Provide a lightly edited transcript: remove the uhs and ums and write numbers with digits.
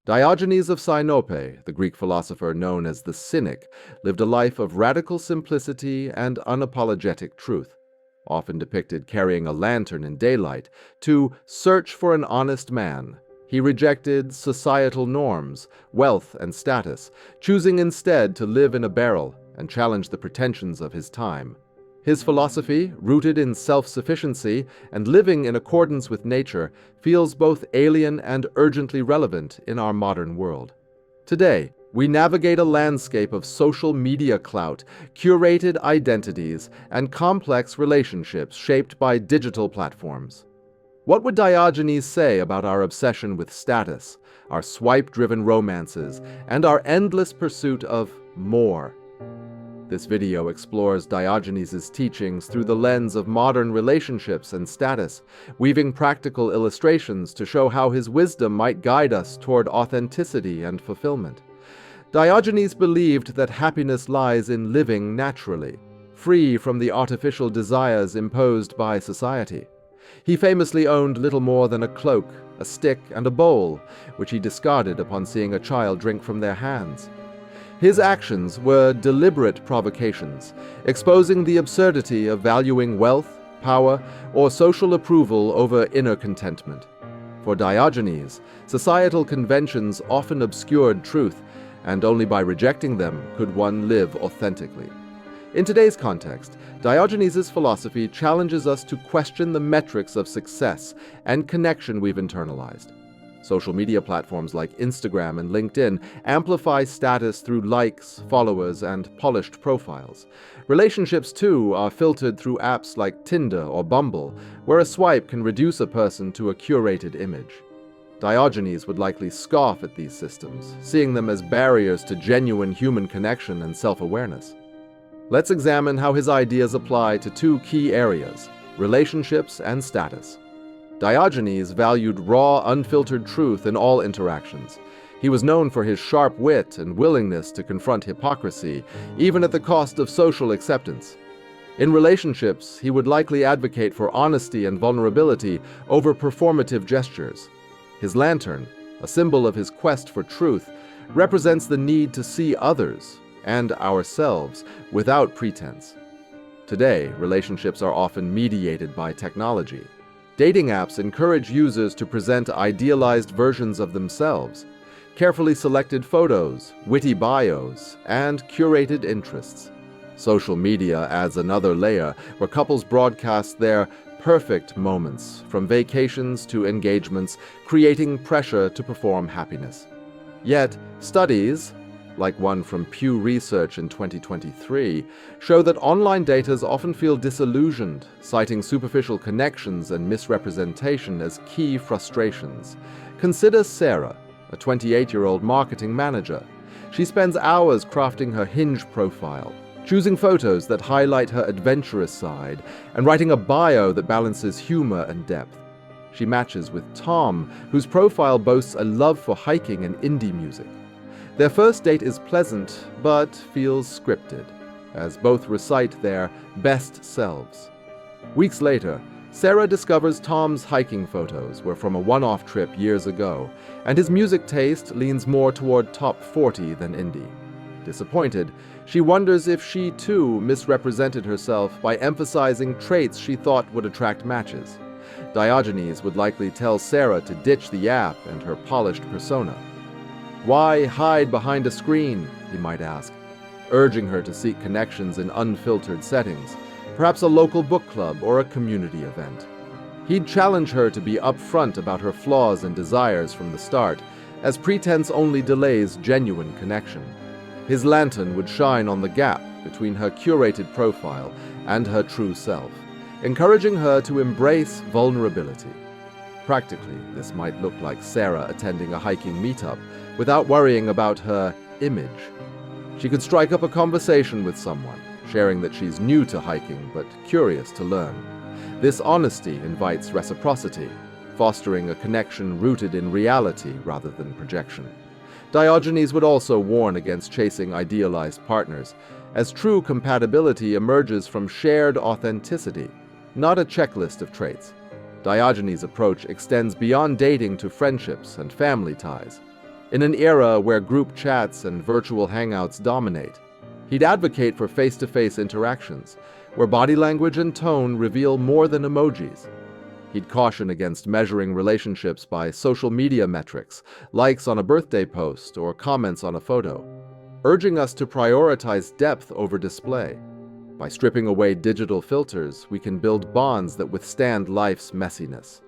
Diogenes of Sinope, the Greek philosopher known as the Cynic, lived a life of radical simplicity and unapologetic truth, often depicted carrying a lantern in daylight to search for an honest man. He rejected societal norms, wealth, and status, choosing instead to live in a barrel and challenge the pretensions of his time. His philosophy, rooted in self-sufficiency and living in accordance with nature, feels both alien and urgently relevant in our modern world. Today, we navigate a landscape of social media clout, curated identities, and complex relationships shaped by digital platforms. What would Diogenes say about our obsession with status, our swipe-driven romances, and our endless pursuit of more? This video explores Diogenes' teachings through the lens of modern relationships and status, weaving practical illustrations to show how his wisdom might guide us toward authenticity and fulfillment. Diogenes believed that happiness lies in living naturally, free from the artificial desires imposed by society. He famously owned little more than a cloak, a stick, and a bowl, which he discarded upon seeing a child drink from their hands. His actions were deliberate provocations, exposing the absurdity of valuing wealth, power, or social approval over inner contentment. For Diogenes, societal conventions often obscured truth, and only by rejecting them could one live authentically. In today's context, Diogenes' philosophy challenges us to question the metrics of success and connection we've internalized. Social media platforms like Instagram and LinkedIn amplify status through likes, followers, and polished profiles. Relationships, too, are filtered through apps like Tinder or Bumble, where a swipe can reduce a person to a curated image. Diogenes would likely scoff at these systems, seeing them as barriers to genuine human connection and self-awareness. Let's examine how his ideas apply to two key areas: relationships and status. Diogenes valued raw, unfiltered truth in all interactions. He was known for his sharp wit and willingness to confront hypocrisy, even at the cost of social acceptance. In relationships, he would likely advocate for honesty and vulnerability over performative gestures. His lantern, a symbol of his quest for truth, represents the need to see others and ourselves without pretense. Today, relationships are often mediated by technology. Dating apps encourage users to present idealized versions of themselves, carefully selected photos, witty bios, and curated interests. Social media adds another layer where couples broadcast their perfect moments, from vacations to engagements, creating pressure to perform happiness. Yet, studies, like one from Pew Research in 2023, show that online daters often feel disillusioned, citing superficial connections and misrepresentation as key frustrations. Consider Sarah, a 28-year-old marketing manager. She spends hours crafting her Hinge profile, choosing photos that highlight her adventurous side, and writing a bio that balances humor and depth. She matches with Tom, whose profile boasts a love for hiking and indie music. Their first date is pleasant, but feels scripted, as both recite their best selves. Weeks later, Sarah discovers Tom's hiking photos were from a one-off trip years ago, and his music taste leans more toward top 40 than indie. Disappointed, she wonders if she too misrepresented herself by emphasizing traits she thought would attract matches. Diogenes would likely tell Sarah to ditch the app and her polished persona. Why hide behind a screen, he might ask, urging her to seek connections in unfiltered settings, perhaps a local book club or a community event. He'd challenge her to be upfront about her flaws and desires from the start, as pretense only delays genuine connection. His lantern would shine on the gap between her curated profile and her true self, encouraging her to embrace vulnerability. Practically, this might look like Sarah attending a hiking meetup without worrying about her image. She could strike up a conversation with someone, sharing that she's new to hiking but curious to learn. This honesty invites reciprocity, fostering a connection rooted in reality rather than projection. Diogenes would also warn against chasing idealized partners, as true compatibility emerges from shared authenticity, not a checklist of traits. Diogenes' approach extends beyond dating to friendships and family ties. In an era where group chats and virtual hangouts dominate, he'd advocate for face-to-face interactions, where body language and tone reveal more than emojis. He'd caution against measuring relationships by social media metrics, likes on a birthday post or comments on a photo, urging us to prioritize depth over display. By stripping away digital filters, we can build bonds that withstand life's messiness.